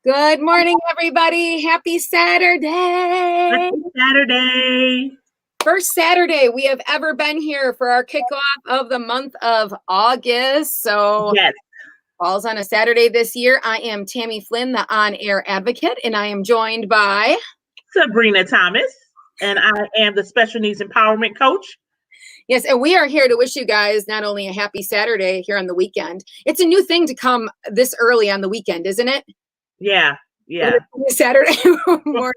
Good morning, everybody. Happy Saturday. Happy Saturday. First Saturday we have ever been here for our kickoff of the month of August. So Yes. falls on a Saturday this year. I am Tammy Flynn, the on-air advocate, and I am joined by Sabrina Thomas, and I am the special needs empowerment coach. Yes, and we are here to wish you guys not only a happy Saturday here on the weekend. It's a new thing to come this early on the weekend, isn't it? Yeah. Saturday morning.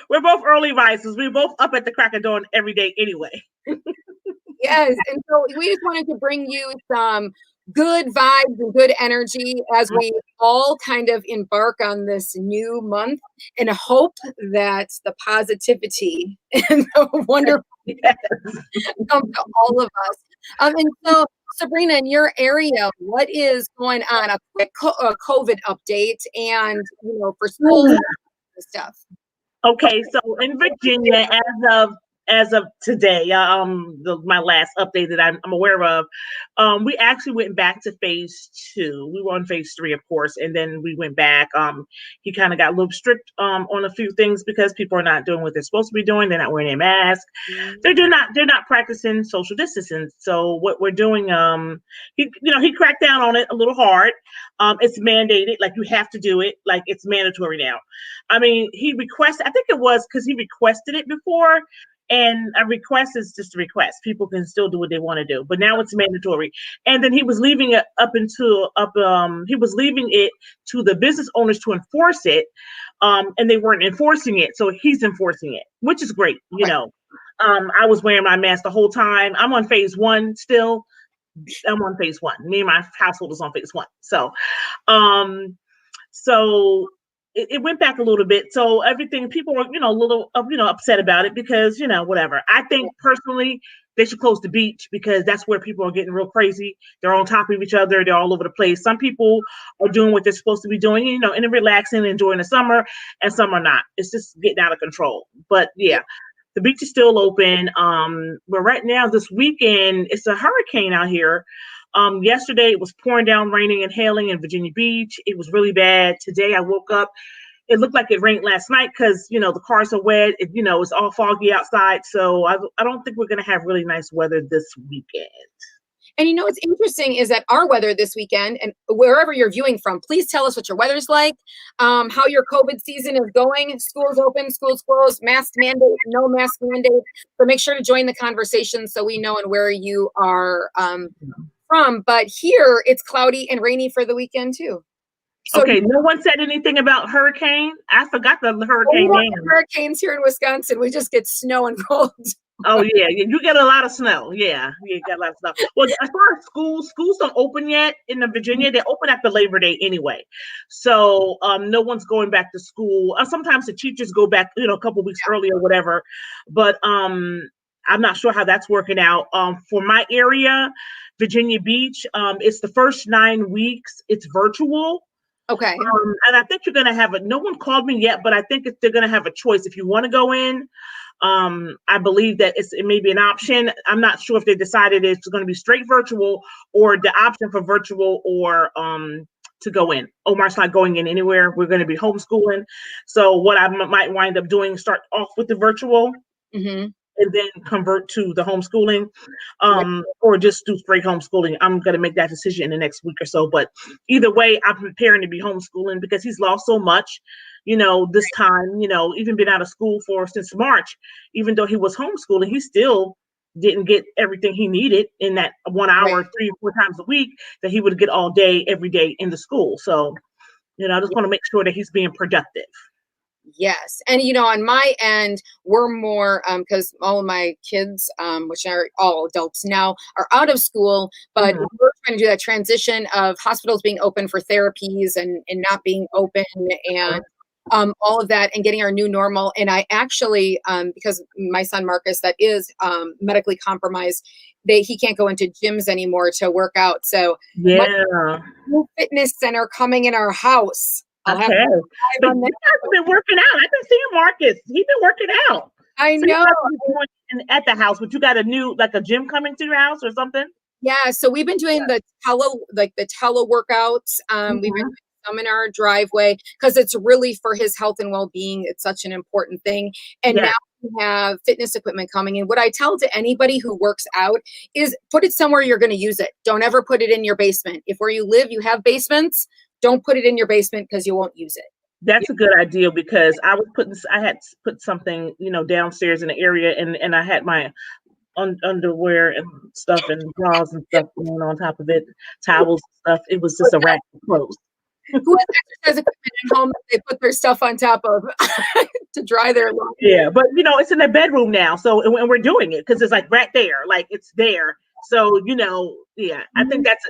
We're both early risers. We're both up at the crack of dawn every day anyway. Yes, and so we just wanted to bring you some good vibes and good energy as we all kind of embark on this new month, and hope that the positivity and the wonderful come to all of us. And so, Sabrina, in your area, what is going on? A quick COVID update, and for schools and stuff. Okay, so in Virginia, as of today, my last update that I'm aware of, we actually went back to phase 2. We were on phase 3, of course, and then we went back. He kind of got a little strict on a few things because people are not doing what they're supposed to be doing. They're not wearing a mask. They're not practicing social distancing. So what we're doing, he cracked down on it a little hard. It's mandated, like you have to do it, like it's mandatory now. I mean, he requested, I think it was because he requested it before. And a request is just a request. People can still do what they want to do, but now it's mandatory. And then he was leaving it he was leaving it to the business owners to enforce it, and they weren't enforcing it. So he's enforcing it, which is great. I was wearing my mask the whole time. I'm on phase 1 still. I'm on phase 1. Me and my household is on phase 1. So, it went back a little bit. So everything, people were, a little, upset about it because, whatever. I think personally, they should close the beach because that's where people are getting real crazy. They're on top of each other. They're all over the place. Some people are doing what they're supposed to be doing, and relaxing, enjoying the summer, and some are not. It's just getting out of control. But yeah, the beach is still open. But right now, this weekend, it's a hurricane out here. Yesterday it was pouring down, raining and hailing in Virginia Beach. It was really bad. Today I woke up, it looked like it rained last night because, the cars are wet. It's all foggy outside. So I don't think we're going to have really nice weather this weekend. And what's interesting is that our weather this weekend, and wherever you're viewing from, please tell us what your weather's like, how your COVID season is going. Schools open, schools closed, mask mandate, no mask mandate. So make sure to join the conversation so we know and where you are from. But here it's cloudy and rainy for the weekend too. So, okay, no one said anything about hurricane. I forgot the hurricane name. Hurricanes here in Wisconsin. We just get snow and cold. Oh yeah, you get a lot of snow. Yeah, you get a lot of snow. Well, as far as schools don't open yet in Virginia. They open after Labor Day anyway. So no one's going back to school. Sometimes the teachers go back, a couple weeks early or whatever. But I'm not sure how that's working out. For my area, Virginia Beach, it's the first 9 weeks. It's virtual. Okay. And I think you're going to have no one called me yet, but I think they're going to have a choice. If you want to go in, I believe that it may be an option. I'm not sure if they decided it's going to be straight virtual or the option for virtual or to go in. Omar's not going in anywhere. We're going to be homeschooling. So what I might wind up doing, start off with the virtual. Mm-hmm. And then convert to the homeschooling, or just do straight homeschooling. I'm going to make that decision in the next week or so. But either way, I'm preparing to be homeschooling because he's lost so much, this time, even been out of school since March. Even though he was homeschooling, he still didn't get everything he needed in that 1 hour, 3 or 4 times a week that he would get all day, every day in the school. So, I just want to make sure that he's being productive. Yes. And, on my end, we're more, because all of my kids, which are all adults now, are out of school, but we're trying to do that transition of hospitals being open for therapies and not being open and all of that and getting our new normal. And I actually, because my son Marcus, that is medically compromised, he can't go into gyms anymore to work out. So yeah, new fitness center coming in our house. Okay. But you guys have been working out. I've been seeing Marcus. He's been working out. I know. At the house, but you got a gym coming to your house or something? Yeah. So we've been doing the tele workouts. We've been doing some in our driveway because it's really for his health and well-being. It's such an important thing. And Yeah. now we have fitness equipment coming in. What I tell to anybody who works out is put it somewhere you're going to use it. Don't ever put it in your basement. If where you live, you have basements, don't put it in your basement because you won't use it. That's a good idea because I had put something, downstairs in the area, and I had my underwear and stuff and bras and stuff on top of it, towels and stuff. It was just a rack of clothes. Who has exercise equipment at home that they put their stuff on top of to dry their laundry? Yeah, but it's in their bedroom now, so and we're doing it because it's like right there, like it's there. So yeah, I think that's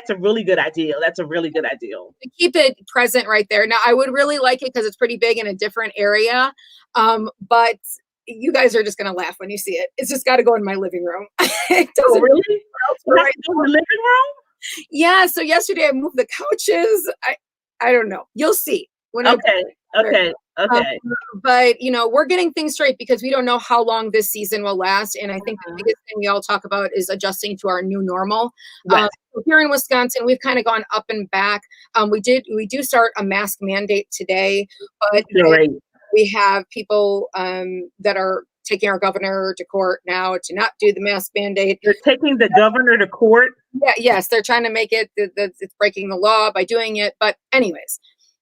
a really good idea. That's a really good idea. Keep it present right there. Now, I would really like it because it's pretty big in a different area, but you guys are just gonna laugh when you see it. It's just got to go in my living room. It doesn't really? right in the living room? Yeah. So yesterday I moved the couches. I don't know. You'll see when Okay. But we're getting things straight because we don't know how long this season will last. And I think the biggest thing we all talk about is adjusting to our new normal. Right. Here in Wisconsin, we've kind of gone up and back. We do start a mask mandate today, but we have people that are taking our governor to court now to not do the mask mandate. They're taking the governor to court? Yeah, yes, they're trying to make it it's breaking the law by doing it. But anyways,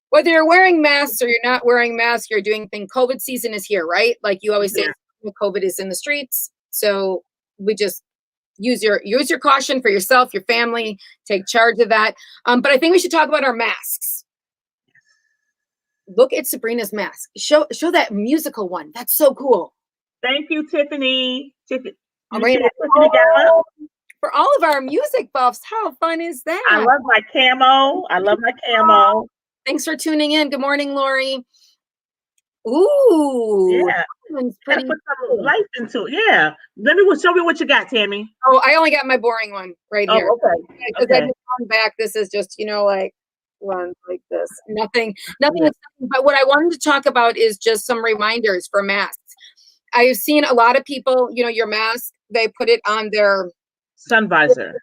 whether you're wearing masks or you're not wearing masks, you're doing thing. COVID season is here, right? Like you always say, COVID is in the streets. So we just use your caution for yourself, your family, take charge of that. But I think we should talk about our masks. Look at Sabrina's mask. Show that musical one. That's so cool. Thank you, Tiffany. For all of our music buffs, how fun is that? I love my camo. Thanks for tuning in. Good morning, Lori. Ooh, yeah. Pretty put some life into it. Yeah. Show me what you got, Tammy. Oh, I only got my boring one right here. Okay. Because I just gone back. This is just, like runs like this. Nothing. But what I wanted to talk about is just some reminders for masks. I've seen a lot of people, your mask, they put it on their sun visor.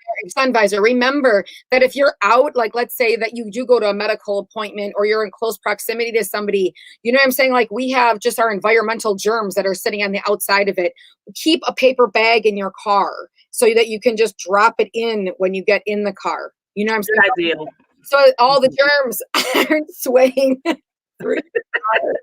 Remember that if you're out, like let's say that you do go to a medical appointment or you're in close proximity to somebody, you know what I'm saying? Like we have just our environmental germs that are sitting on the outside of it. Keep a paper bag in your car so that you can just drop it in when you get in the car. You know what I'm saying? Good idea. So all the germs aren't swaying through the car.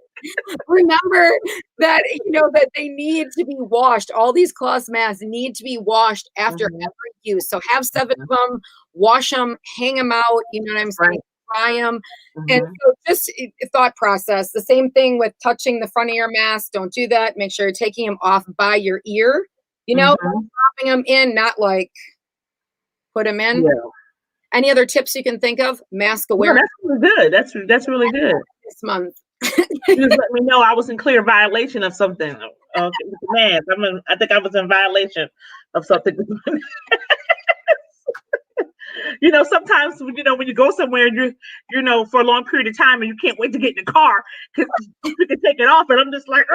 Remember that that they need to be washed. All these cloth masks need to be washed after every use. So have 7 of them, wash them, hang them out. You know what I'm saying? Dry them. And so just thought process. The same thing with touching the front of your mask. Don't do that. Make sure you're taking them off by your ear. Dropping them in, not like put them in. Yeah. Any other tips you can think of? Mask awareness. No, that's really good. That's really good. This month. Just let me know I was in clear violation of something. Man, I think I was in violation of something. Sometimes when you go somewhere and you're for a long period of time and you can't wait to get in the car because you can take it off, and I'm just like,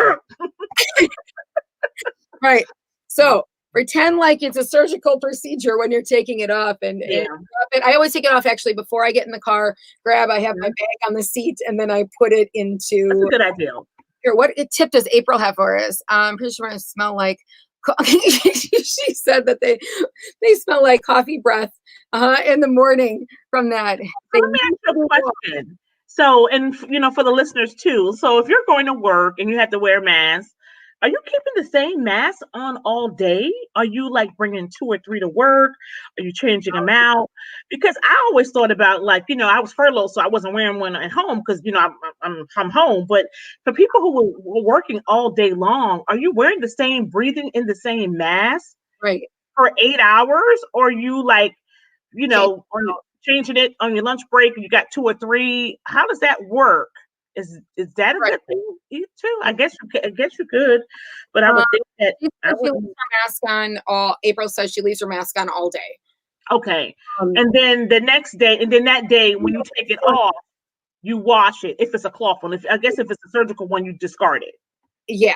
right. So pretend like it's a surgical procedure when you're taking it off, and drop it. I always take it off actually before I get in the car. I have my bag on the seat, and then I put it into. That's a good idea. Here, what tip does April have for us? I'm pretty sure I smell like. She said that they smell like coffee breath in the morning from that. Let me ask you a question. So, and for the listeners too. So, if you're going to work and you have to wear a mask, are you keeping the same mask on all day? Are you like bringing 2 or 3 to work? Are you changing them out? Because I always thought about I was furloughed, so I wasn't wearing one at home because, I'm from home. But for people who were working all day long, are you wearing breathing in the same mask for 8 hours? Or are you changing it on your lunch break and you got 2 or 3? How does that work? Is that a good thing too? I guess you could, but I would think that she leaves her mask on all. April says she leaves her mask on all day. Okay, and then the next day, and then that day when you take it off, you wash it. If it's a cloth one, if it's a surgical one, you discard it. Yeah.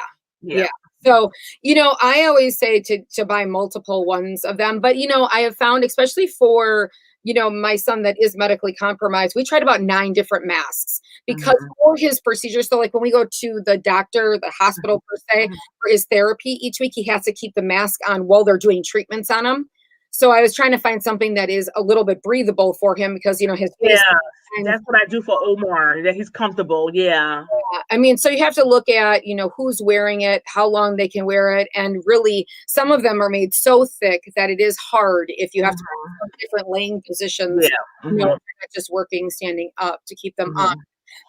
So I always say to buy multiple ones of them, but I have found, especially for my son that is medically compromised, we tried about 9 different masks because for his procedure, so like when we go to the doctor, the hospital per se, for his therapy each week, he has to keep the mask on while they're doing treatments on him. So I was trying to find something that is a little bit breathable for him because, his face. Yeah, that's what I do for Omar, that he's comfortable. Yeah. I mean, so you have to look at, who's wearing it, how long they can wear it. And really, some of them are made so thick that it is hard if you have to put different laying positions, if you're not just working, standing up to keep them on.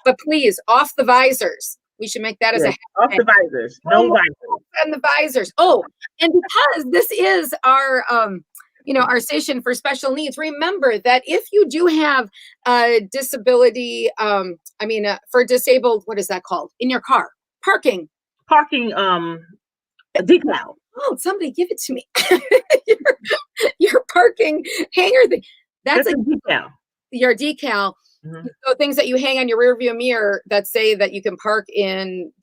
But please, off the visors. We should make that as a off the visors. No visors. And the visors. Oh, and because this is our our station for special needs, remember that if you do have a disability, for disabled, what is that called? In your car, parking, decal. Oh, somebody give it to me. your parking hanger thing. That's a decal. Your decal. So things that you hang on your rear view mirror that say that you can park in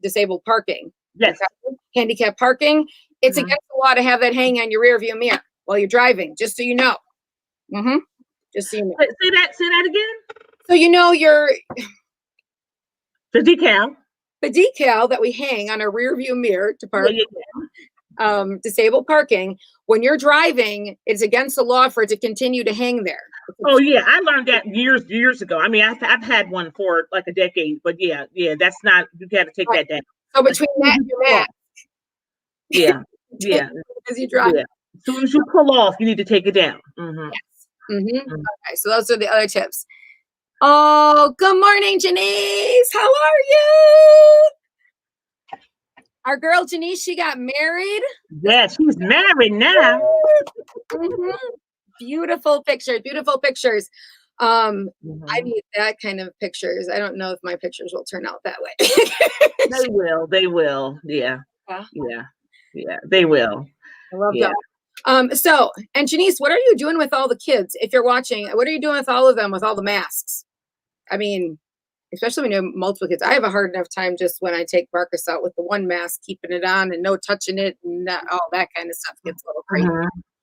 disabled parking. Yes. Okay? Handicap parking. It's against the law to have that hang on your rear view mirror while you're driving, just so you know. Just so you know. Say that again. So your the decal that we hang on a rear view mirror to park disabled parking. When you're driving, it's against the law for it to continue to hang there. Oh yeah, I learned that years ago. I mean, I've had one for like a decade, but yeah, that's not. You got to take that down. So between that and your mask. Yeah. As you drive. Yeah. As soon as you pull off, you need to take it down. Yes. Okay, so those are the other tips. Oh, good morning, Janice. How are you? Our girl Janice, she got married. Yeah, she's married now. Beautiful pictures. I need that kind of pictures. I don't know if my pictures will turn out that way. They will. Yeah. They will. I love that. So, and Janice, what are you doing with all the kids? If you're watching, what are you doing with all of them with all the masks? I mean, especially when you have multiple kids. I have a hard enough time just when I take Marcus out with the one mask, keeping it on and no touching it and all that kind of stuff gets a little crazy.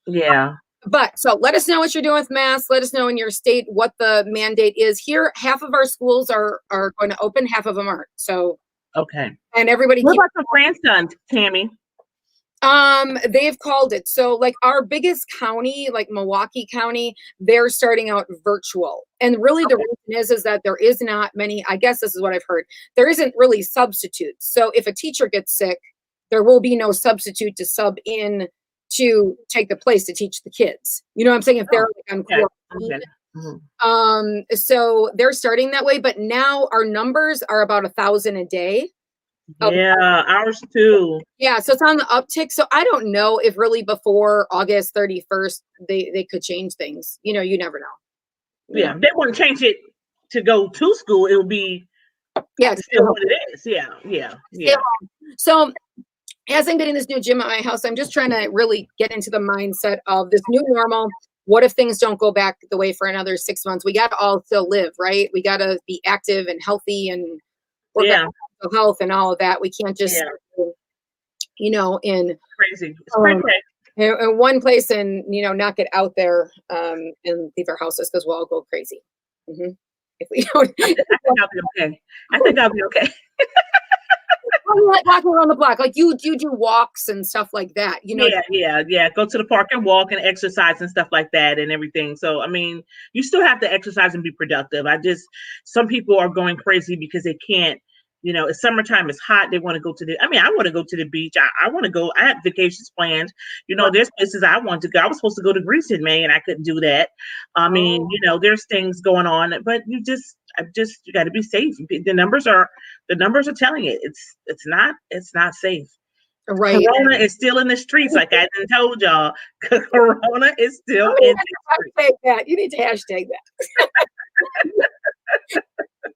Yeah. But so let us know what you're doing with masks. Let us know in your state what the mandate is. Here, half of our schools are going to open, half of them aren't. So okay. And everybody. What about the grandson, Tammy? They've called it. So like our biggest county, like Milwaukee County, they're starting out virtual. And really the reason is that there is not many, I guess this is what I've heard. There isn't really substitutes. So if a teacher gets sick, there will be no substitute to sub in to take the place to teach the kids. You know what I'm saying? If they're like on quarantine. So they're starting that way, but now our numbers are about 1,000 a day. Yeah, ours too. Yeah, so it's on the uptick. So I don't know if really before August 31st they could change things. You never know. Yeah, they wouldn't change it to go to school. It will be still what it is. Yeah. So as I'm getting this new gym at my house, I'm just trying to really get into the mindset of this new normal. What if things don't go back the way for another 6 months? We got to all still live, right? We got to be active and healthy and work on mental health and all of that. We can't just, in crazy. It's crazy. In one place and, not get out there and leave our houses because we'll all go crazy. If we don't. I think I'll be okay. Like walking around the block, like you do walks and stuff like that, Yeah. Go to the park and walk and exercise and stuff like that and everything. So I mean, you still have to exercise and be productive. Some people are going crazy because they can't. It's summertime, it's hot. They want to go I want to go to the beach. I want to go. I have vacations planned. There's places I want to go. I was supposed to go to Greece in May and I couldn't do that. I mean, there's things going on, but you got to be safe. The numbers are telling it. It's not safe. Right. Corona is still in the streets, like I done told y'all. Corona is still in the streets. You need to hashtag that.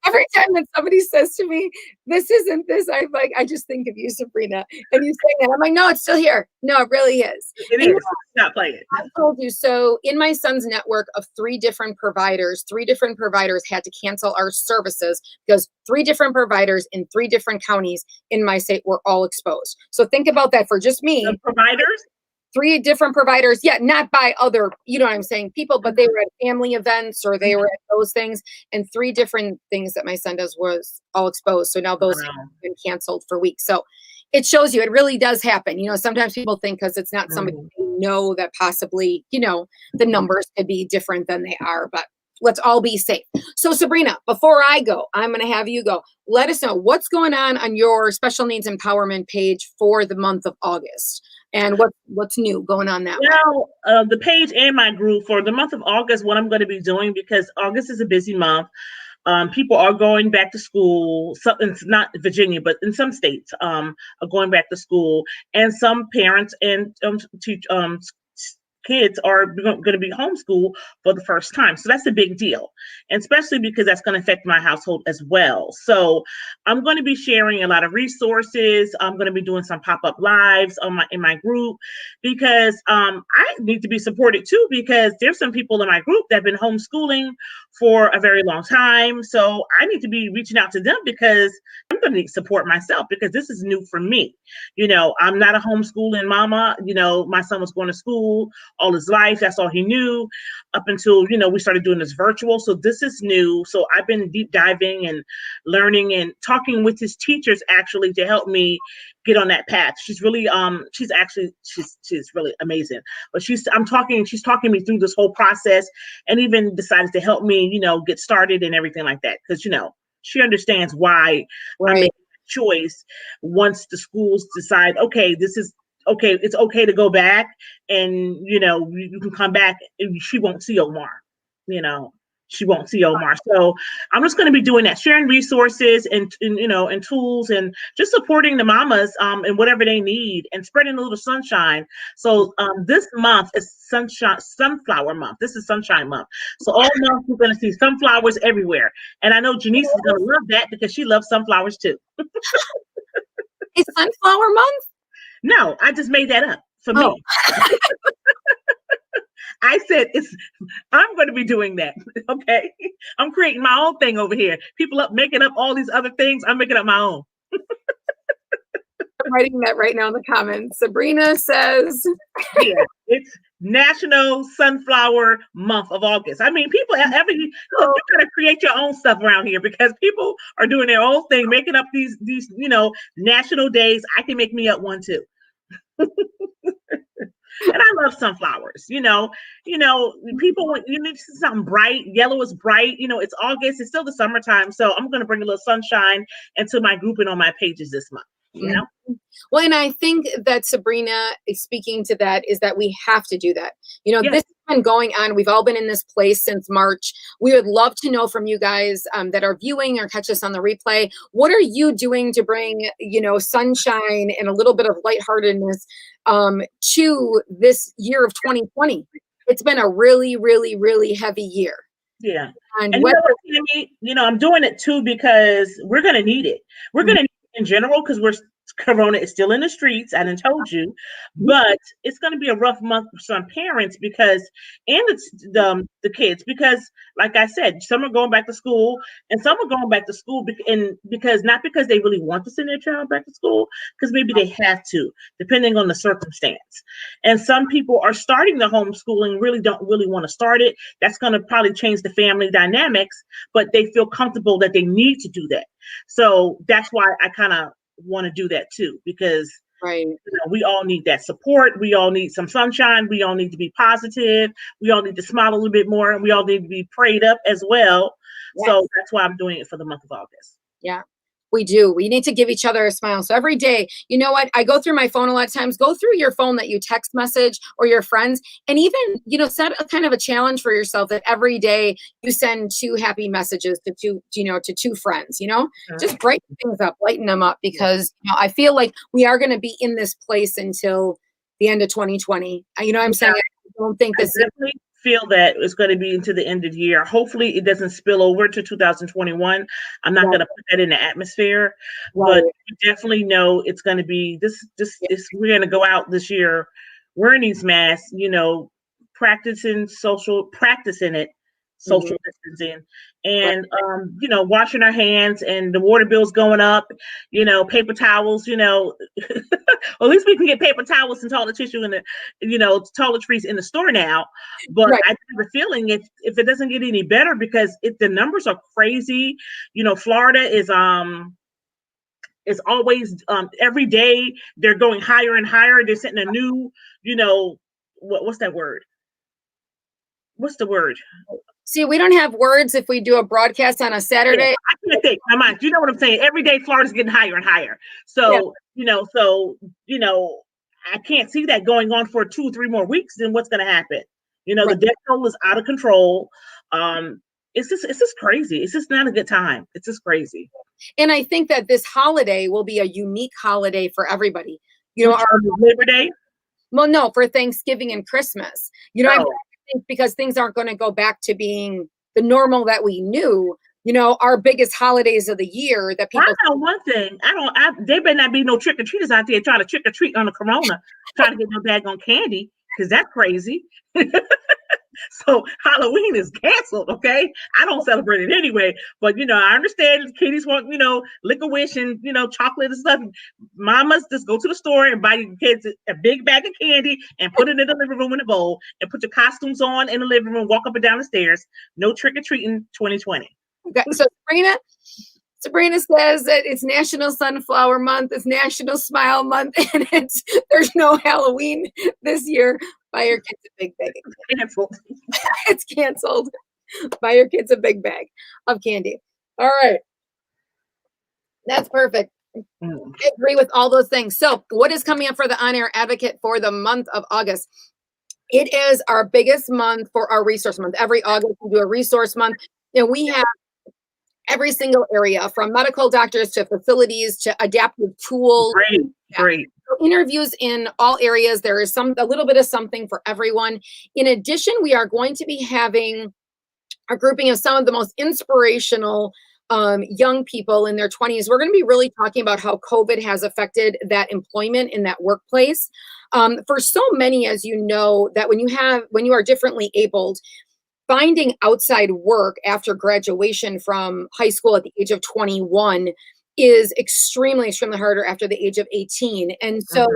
Every time that somebody says to me, this isn't this, I just think of you, Sabrina. And you say that. I'm like, no, it's still here. No, it really is. It is. Not playing it. I told you. So in my son's network of 3 different providers had to cancel our services because 3 different providers in 3 different counties in my state were all exposed. So think about that for just me. The providers? 3 different providers. Yeah, not by other, you know what I'm saying, people, but they were at family events or they were at those things. And 3 different things that my son does was all exposed. So now those have Wow. been canceled for weeks. So it shows you it really does happen. Sometimes people think because it's not somebody Mhm. they know that possibly, the numbers could be different than they are, but let's all be safe. So Sabrina, before I go, I'm going to have you go. Let us know what's going on your special needs empowerment page for the month of August and what's new going on that way. Well, the page and my group for the month of August, what I'm going to be doing, because August is a busy month. People are going back to school. Some, it's not Virginia, but in some states, are going back to school, and some parents and kids are going to be homeschooled for the first time. So that's a big deal, and especially because that's going to affect my household as well. So I'm going to be sharing a lot of resources. I'm going to be doing some pop-up lives in my group, because I need to be supported too, because there's some people in my group that have been homeschooling for a very long time. So I need to be reaching out to them, because I'm going to need support myself, because this is new for me. I'm not a homeschooling mama. My son was going to school all his life. That's all he knew up until, we started doing this virtual. So this is new. So I've been deep diving and learning and talking with his teachers actually to help me get on that path. She's really, she's really amazing. But she's talking me through this whole process, and even decided to help me, get started and everything like that. Because, she understands why I Right. make a choice once the schools decide, okay, this is okay, it's okay to go back, and you can come back, and she won't see Omar. You know, she won't see Omar. So I'm just going to be doing that, sharing resources and tools, and just supporting the mamas and whatever they need, and spreading a little sunshine. So this month is sunflower month. This is sunshine month. So all month we're going to see sunflowers everywhere. And I know Janice is going to love that, because she loves sunflowers too. It's sunflower month? No, I just made that up for Oh. me. I said I'm going to be doing that. Okay. I'm creating my own thing over here. People up making up all these other things. I'm making up my own. I'm writing that right now in the comments. Sabrina says, Yeah, it's National Sunflower Month of August. I mean, people you gotta create your own stuff around here, because people are doing their own thing, making up these national days. I can make me up one too. And I love sunflowers. People want you need something bright. Yellow is bright. It's August. It's still the summertime. So I'm going to bring a little sunshine into my grouping on my pages this month. Mhm. Well, and I think that Sabrina is speaking to that, is that we have to do that. Yes. This has been going on. We've all been in this place since March. We would love to know from you guys that are viewing or catch us on the replay. What are you doing to bring, sunshine and a little bit of lightheartedness to this year of 2020? It's been a really, really, really heavy year. Yeah. And And Tammy, I'm doing it too, because we're going to need it. We're going to need it in general, because Corona is still in the streets. I done told you, but it's going to be a rough month for some parents, and it's the kids, because like I said, some are going back to school, and some are going back to school because not because they really want to send their child back to school, because maybe they have to, depending on the circumstance. And some people are starting the homeschooling, really don't really want to start it. That's going to probably change the family dynamics, but they feel comfortable that they need to do that. So that's why I kind of want to do that too, because right. We all need that support. We all need some sunshine. We all need to be positive. We all need to smile a little bit more, and we all need to be prayed up as well. Yes. So that's why I'm doing it for the month of August. Yeah. We do. We need to give each other a smile. So every day, you know what? I go through my phone a lot of times. Go through your phone that you text message or your friends, and even, set a kind of a challenge for yourself that every day you send 2 happy messages to 2 friends, just brighten things up, lighten them up, because, I feel like we are going to be in this place until the end of 2020. I'm saying, I don't think this is feel that it's going to be into the end of the year. Hopefully it doesn't spill over to 2021. I'm not going to put that in the atmosphere, but we definitely know it's going to be this we're going to go out this year wearing these masks, practicing it social distancing, and washing our hands, and the water bills going up, paper towels, well, at least we can get paper towels and toilet tissue in the toiletries in the store now. But Right. I have a feeling if it doesn't get any better, because the numbers are crazy. Florida is always every day they're going higher and higher. They're setting a new, what's that word? What's the word? See, we don't have words if we do a broadcast on a Saturday. Yeah, I can't think. My mind. You know what I'm saying? Every day Florida's getting higher and higher. So, I can't see that going on for 2-3 more weeks. Then what's going to happen? The death toll is out of control. It's just crazy. It's just not a good time. It's just crazy. And I think that this holiday will be a unique holiday for everybody. Our Labor Day? Well, no, for Thanksgiving and Christmas. I think because things aren't going to go back to being the normal that we knew. Our biggest holidays of the year that people. I know one thing. There better not be no trick or treaters out there trying to trick or treat on the corona, trying to get no daggone candy, because that's crazy. So Halloween is canceled, okay? I don't celebrate it anyway, but I understand kiddies want, liquor wish and chocolate and stuff. Mamas, just go to the store and buy your kids a big bag of candy and put it in the living room in a bowl and put your costumes on in the living room, walk up and down the stairs. No trick or treating 2020. Okay, so Sabrina says that it's National Sunflower Month, it's National Smile Month, and there's no Halloween this year. Buy your kids a big bag. Canceled. It's canceled. Buy your kids a big bag of candy. All right. That's perfect. I agree with all those things. So what is coming up for the On Air Advocate for the month of August? It is our biggest month for our resource month. Every August we do a resource month. We have every single area, from medical doctors to facilities to adaptive tools. Great. So interviews in all areas. There is a little bit of something for everyone. In addition, we are going to be having a grouping of some of the most inspirational young people in their 20s. We're going to be really talking about how COVID has affected that employment in that workplace. For so many, as you know, that when you are differently abled, finding outside work after graduation from high school at the age of 21 is extremely, extremely harder after the age of 18. And so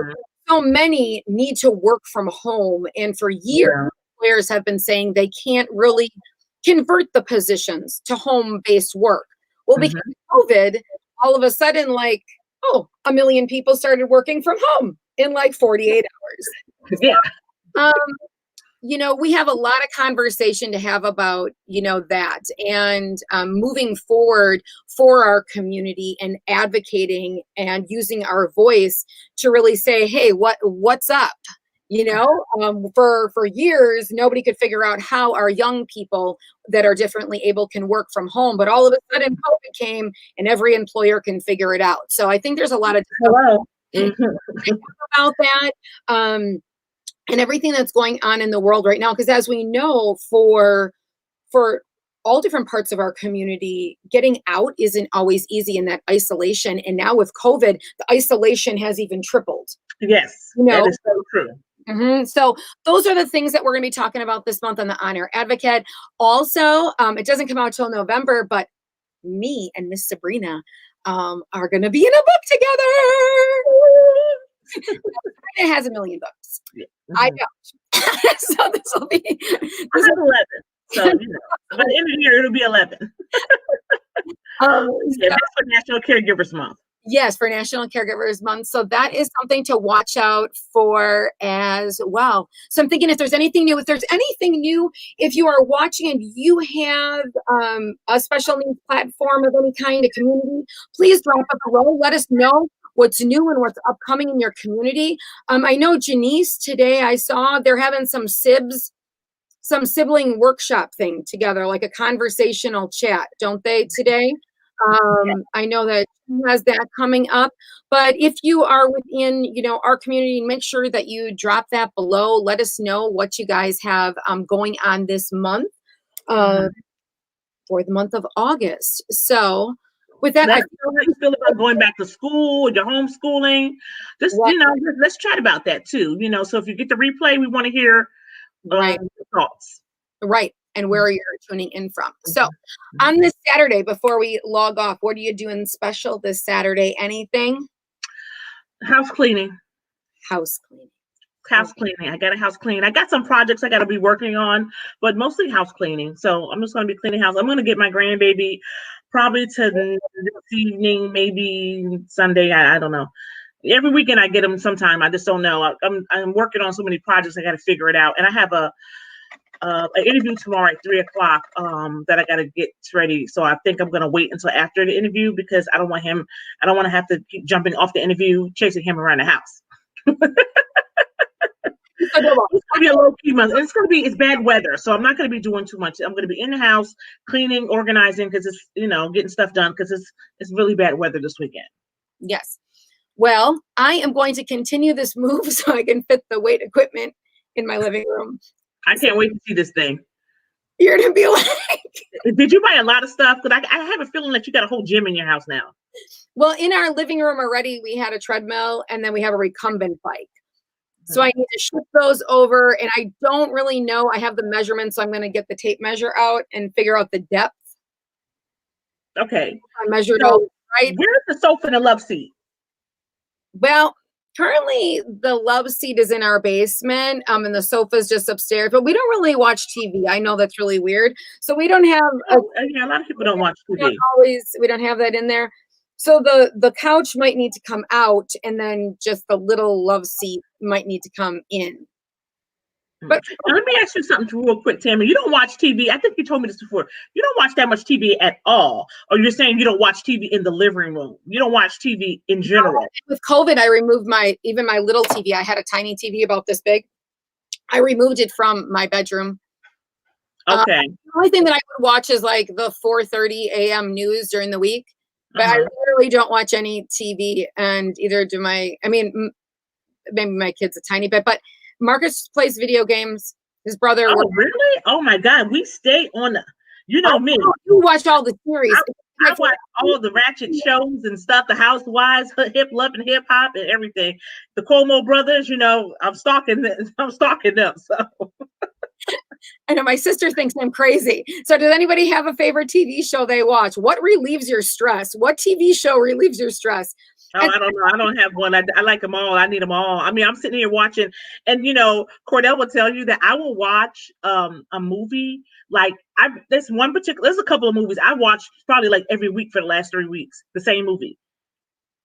many need to work from home. And for years, employers have been saying they can't really convert the positions to home-based work. Well, because of COVID, all of a sudden, a million people started working from home in 48 hours. Yeah. We have a lot of conversation to have about, that, and moving forward for our community and advocating and using our voice to really say, hey, what's up? For years, nobody could figure out how our young people that are differently able can work from home. But all of a sudden, COVID came and every employer can figure it out. So I think there's a lot of about that. And everything that's going on in the world right now, because as we know, for all different parts of our community, getting out isn't always easy in that isolation. And now with COVID, the isolation has even tripled. Yes, that is so true. So those are the things that we're going to be talking about this month on the On Air Advocate. Also, it doesn't come out till November, but me and Miss Sabrina are going to be in a book together. It has 1 million books. I don't. So this will be. I have 11. So by the end of the year, it'll be 11. That's for National Caregivers Month. Yes, for National Caregivers Month. So that is something to watch out for as well. So I'm thinking if there's anything new, if you are watching and you have a special needs platform of any kind, a community, please drop us a roll. Let us know what's new and what's upcoming in your community. I know Janice today, I saw they're having some sibling workshop thing together, like a conversational chat, don't they today? I know that she has that coming up, but if you are within, our community, make sure that you drop that below. Let us know what you guys have going on this month for the month of August. So with that, how you feel about going back to school, your homeschooling. Just let's chat about that too. So if you get the replay, we want to hear your thoughts. Right. and where you're tuning in from. So on this Saturday, before we log off, what are you doing special this Saturday? Anything? House cleaning. House cleaning. House cleaning. I got a house clean. I got some projects I got to be working on, but mostly house cleaning. So I'm just going to be cleaning house. I'm going to get my grandbaby probably to this evening, maybe Sunday. I don't know. Every weekend I get them sometime. I just don't know. I'm working on so many projects. I got to figure it out. And I have an interview tomorrow at 3:00 that I got to get ready. So I think I'm going to wait until after the interview because I don't want to have to keep jumping off the interview, chasing him around the house. It's gonna be a low key month. It's bad weather, so I'm not gonna be doing too much. I'm gonna be in the house, cleaning, organizing, because it's getting stuff done because it's really bad weather this weekend. Yes. Well, I am going to continue this move so I can fit the weight equipment in my living room. I can't wait to see this thing. You're gonna be like, did you buy a lot of stuff? Because I have a feeling that you got a whole gym in your house now. Well, in our living room already, we had a treadmill and then we have a recumbent bike. So I need to shift those over, and I don't really know. I have the measurements, so I'm going to get the tape measure out and figure out the depth. Okay. I measured all right. Where's the sofa and the love seat? Well, currently the love seat is in our basement, and the sofa is just upstairs. But we don't really watch TV. I know that's really weird. So we don't have. A lot of people don't watch TV. We don't have that in there. So the couch might need to come out, and then just the little love seat might need to come in. But now, let me ask you something real quick, Tammy. You don't watch TV. I think you told me this before. You don't watch that much TV at all. Or you're saying you don't watch TV in the living room. You don't watch TV in general. With COVID, I removed my little TV. I had a tiny TV about this big. I removed it from my bedroom. Okay. The only thing that I would watch is like the 4:30 a.m. news during the week. But I literally don't watch any TV, and either do maybe my kids a tiny bit, but Marcus plays video games. His brother. Oh, really? Oh my God. We stay on me. You watch all the series. I watch all the ratchet shows and stuff, the Housewives, Love and Hip Hop and everything. The Cuomo brothers, I'm stalking them. So I know my sister thinks I'm crazy. So does anybody have a favorite TV show they watch? What relieves your stress? What TV show relieves your stress? Oh, I don't know. I don't have one. I like them all. I need them all. I mean, I'm sitting here watching, and Cordell will tell you that I will watch a movie. Like there's a couple of movies I watch probably like every week for the last 3 weeks, the same movie.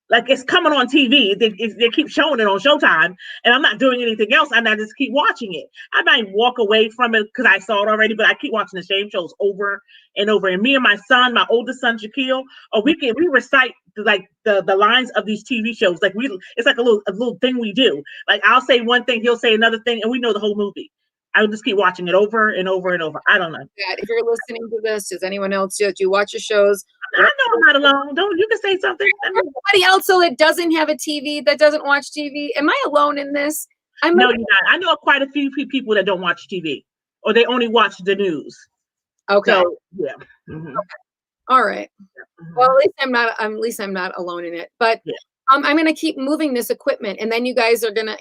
Like it's coming on TV. They keep showing it on Showtime, and I'm not doing anything else. And I just keep watching it. I might walk away from it because I saw it already, but I keep watching the same shows over and over. And me and my son, my oldest son Shaquille, we recite like the lines of these TV shows. Like it's like a little thing we do. Like I'll say one thing, he'll say another thing, and we know the whole movie. I would just keep watching it over and over and over. I don't know. If you're listening to this, does anyone else do you watch your shows? I know I'm not alone. You can say something. Everybody else that doesn't have a TV, that doesn't watch TV. Am I alone in this? No, you're not. I know quite a few people that don't watch TV, or they only watch the news. Okay. So, yeah. Mm-hmm. Okay. All right. Mm-hmm. Well, at least I'm not alone in it. But I'm going to keep moving this equipment, and then you guys are gonna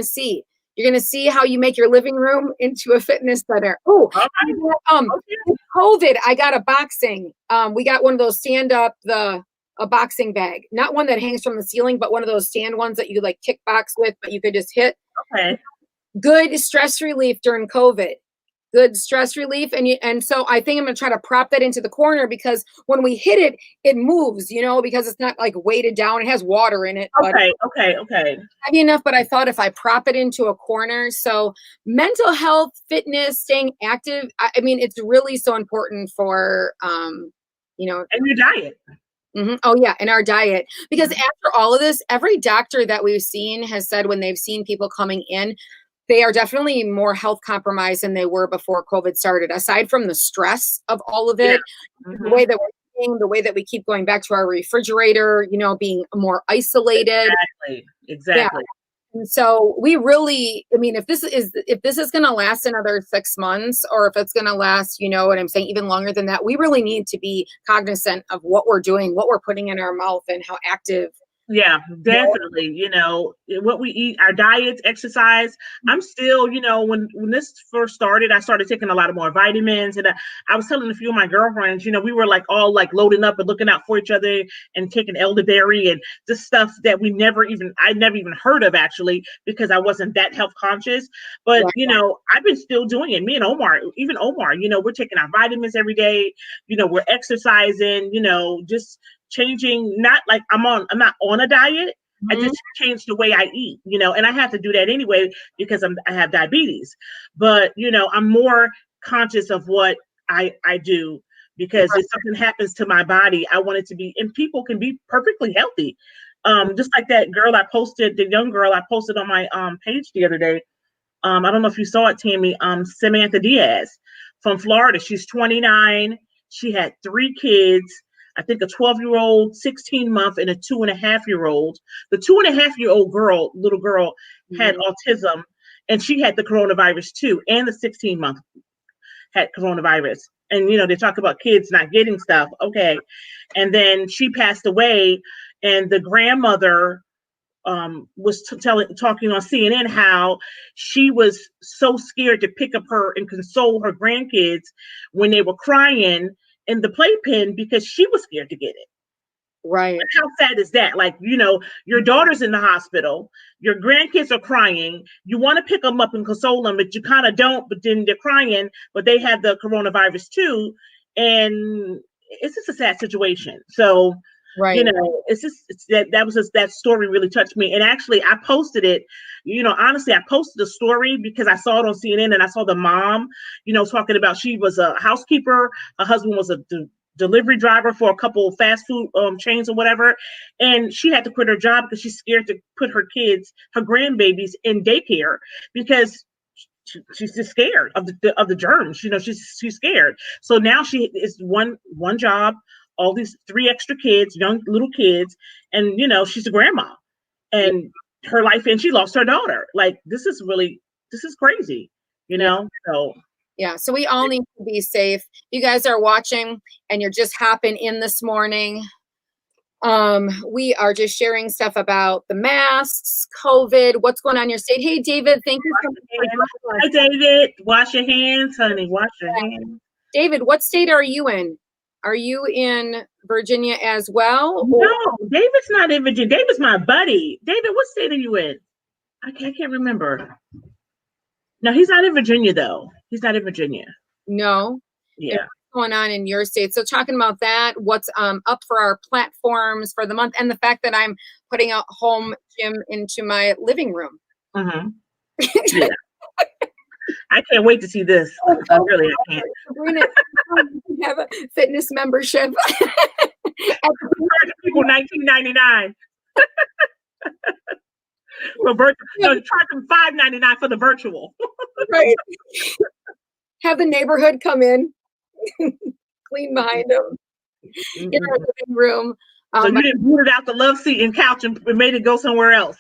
see. You're going to see how you make your living room into a fitness center. Oh, with COVID, I got a boxing. We got one of those stand-up, a boxing bag. Not one that hangs from the ceiling, but one of those stand ones that you like kickbox with, but you could just hit. Okay. Good stress relief during COVID. Good stress relief. And so I think I'm going to try to prop that into the corner because when we hit it, it moves, because it's not like weighted down. It has water in it. Okay. Heavy enough, but I thought if I prop it into a corner. So mental health, fitness, staying active. I mean, it's really so important for, and your diet. Mm-hmm. Oh yeah. And our diet, because after all of this, every doctor that we've seen has said when they've seen people coming in, they are definitely more health compromised than they were before COVID started. Aside from the stress of all of it, the way that we're eating, the way that we keep going back to our refrigerator, being more isolated. Exactly. Yeah. And so we really, if this is going to last another 6 months, or if it's going to last, what I'm saying, even longer than that, we really need to be cognizant of what we're doing, what we're putting in our mouth, and how active Yeah, definitely. What we eat, our diets, exercise. I'm still, when this first started, I started taking a lot of more vitamins, and I was telling a few of my girlfriends, we were like all like loading up and looking out for each other and taking elderberry and just stuff that I never even heard of actually because I wasn't that health conscious. But I've been still doing it. Me and Omar, even Omar, we're taking our vitamins every day. We're exercising. Just changing, not like I'm not on a diet. I just changed the way I eat, and I have to do that anyway because I have diabetes. But I'm more conscious of what I do because if something happens to my body, I want it to be, and people can be perfectly healthy. Just like that girl the young girl I posted on my page the other day. I don't know if you saw it, Tammy. Samantha Diaz from Florida. She's 29. She had 3 kids. I think a 12-year-old, 16-month, and a 2.5-year-old. The 2.5-year-old little girl, had autism, and she had the coronavirus too. And the 16-month had coronavirus. And they talk about kids not getting stuff. Okay, and then she passed away, and the grandmother was talking on CNN how she was so scared to pick up her and console her grandkids when they were crying in the playpen because she was scared to get it. Right. How sad is that? Like, your daughter's in the hospital, your grandkids are crying, you want to pick them up and console them, but you kind of don't, but then they're crying, but they have the coronavirus too. And it's just a sad situation. So, it's that story really touched me. And actually I posted it, honestly, I posted a story because I saw it on CNN and I saw the mom, talking about she was a housekeeper. Her husband was a delivery driver for a couple of fast food chains or whatever. And she had to quit her job because she's scared to put her grandbabies in daycare because she's just scared of the germs. She's scared. So now she is one job, all these 3 extra kids, young little kids, and she's a grandma, and her life, and she lost her daughter. Like this is crazy, So yeah, so we all need to be safe. You guys are watching and you're just hopping in this morning. We are just sharing stuff about the masks, COVID, what's going on in your state. Hey, David, thank you so much. Hi, David. Wash your hands, honey. Wash your hands. David, what state are you in? Are you in Virginia as well? No, David's not in Virginia. David's my buddy. David, what state are you in? I can't remember. No, he's not in Virginia, though. He's not in Virginia. No? Yeah. What's going on in your state? So talking about that, what's up for our platforms for the month, and the fact that I'm putting a home gym into my living room. Yeah. I can't wait to see this. I can't. Sabrina, you have a fitness membership. People $19.99. Charge them $5.99 for the virtual. Right. Have the neighborhood come in, clean behind them in our living room. So you didn't boot it out the love seat and couch and made it go somewhere else.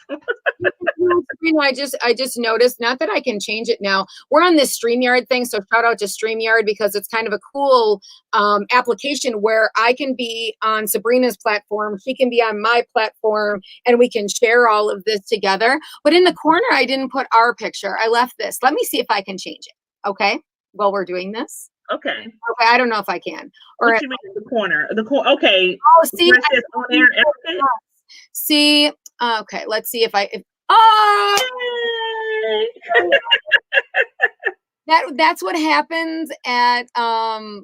I just noticed, not that I can change it now. We're on this StreamYard thing, so shout out to StreamYard because it's kind of a cool application where I can be on Sabrina's platform, she can be on my platform, and we can share all of this together. But in the corner, I didn't put our picture. I left this. Let me see if I can change it. Okay, while we're doing this. Okay, I don't know if I can. Or what you mean the corner? Okay. Oh, see, see. Okay, let's see if that's what happens at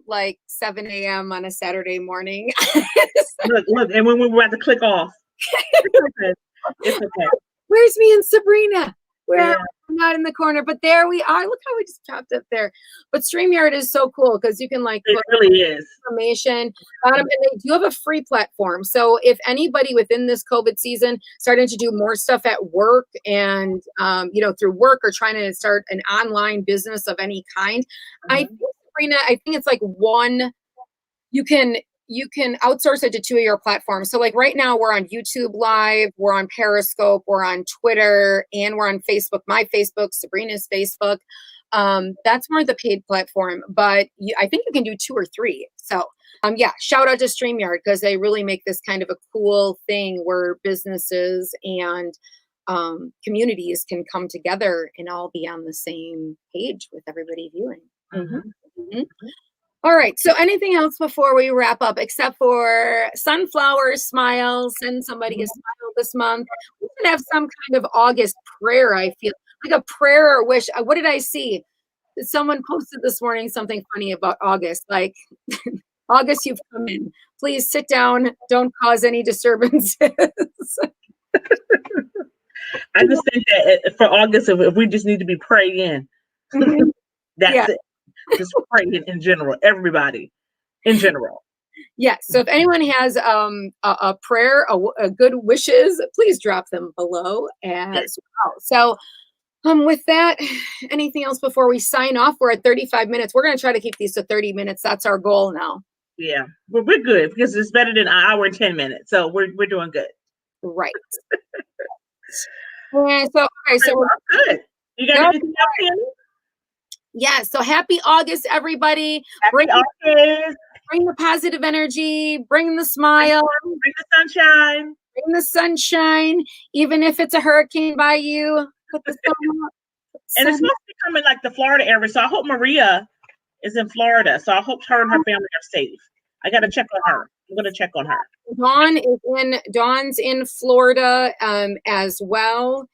like 7 a.m. on a Saturday morning. look, and when we were about to click off. It's okay. Where's me and Sabrina? We're not in the corner, but there we are. Look how we just chopped up there. But StreamYard is so cool because you can like it really is information. And they do have a free platform. So if anybody within this COVID season starting to do more stuff at work and through work or trying to start an online business of any kind, I think, Sabrina, it's like you can outsource it to 2 of your platforms. So like right now we're on YouTube Live, we're on Periscope, we're on Twitter, and we're on Facebook, my Facebook, Sabrina's Facebook. That's more the paid platform, but I think you can do 2 or 3. So, yeah, shout out to StreamYard because they really make this kind of a cool thing where businesses and communities can come together and all be on the same page with everybody viewing. Mhm. Mhm. All right. So, anything else before we wrap up, except for sunflower smiles? Send somebody a smile this month. We can have some kind of August prayer. I feel like a prayer or wish. What did I see? Someone posted this morning something funny about August. Like, August, you've come in. Please sit down. Don't cause any disturbances. I just think that for August, if we just need to be praying, Mhm. that's Yeah. it. Just praying in general, everybody in general. Yes. So if anyone has a prayer, a good wishes, please drop them below as well. So with that, anything else before we sign off? We're at 35 minutes. We're going to try to keep these to 30 minutes. That's our goal now. Yeah, well, we're good because it's better than an hour and 10 minutes. So we're doing good. Right. And so, okay, so Well, good. You got anything else, Tammy? yeah. So happy August, everybody. Happy August. Bring the positive energy. Bring the smile. Bring the sunshine. Bring the sunshine. Even if it's a hurricane by you, put the sun up. And it's supposed to be coming like the Florida area. So I hope Maria is in Florida. So I hope her and her family are safe. I got to check on her. I'm going to check on her. Dawn's in Florida as well.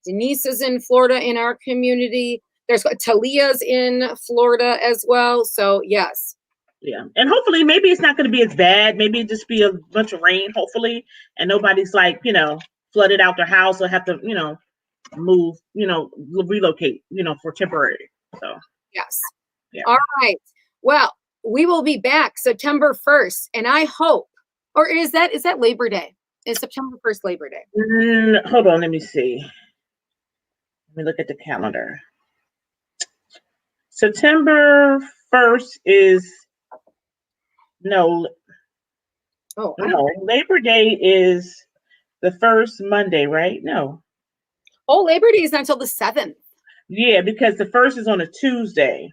Denise is in Florida in our community. There's Talia's in Florida as well. So yes. Yeah. And hopefully maybe it's not going to be as bad. Maybe it just be a bunch of rain, hopefully. And nobody's like, flooded out their house or have to, move, relocate, for temporary. So yes. Yeah. All right. Well, we will be back September 1st. And I hope, or is that Labor Day? Is September 1st Labor Day? Hold on, let me see. Let me look at the calendar. September 1st is no. Oh, no. Labor Day is the first Monday, right? No. Oh, Labor Day is not until the 7th. Yeah, because the 1st is on a Tuesday.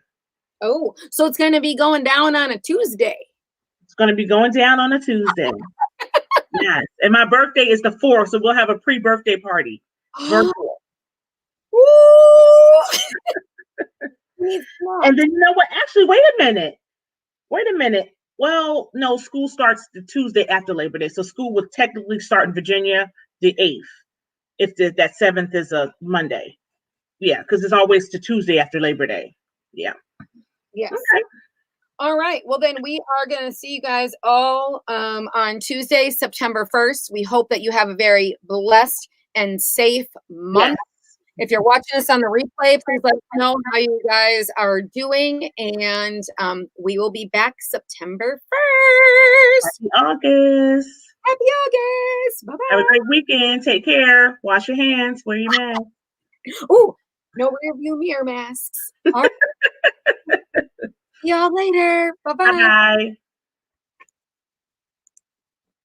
Oh, so it's going to be going down on a Tuesday. It's going to be going down on a Tuesday. Yes. And my birthday is the 4th, so we'll have a pre-birthday party. Virtual. And then you know what? Actually, wait a minute. Well, no, school starts the Tuesday after Labor Day. So school would technically start in Virginia the 8th, if that 7th is a Monday. Yeah, because it's always the Tuesday after Labor Day. Yeah. Yes. Okay. All right. Well, then we are going to see you guys all on Tuesday, September 1st. We hope that you have a very blessed and safe month. Yes. If you're watching us on the replay, please let us know how you guys are doing. And we will be back September 1st. Happy August. Happy August. Bye-bye. Have a great weekend. Take care. Wash your hands. Wear your mask. Oh, no rear view mirror masks. All right. See y'all later. Bye-bye. Bye-bye.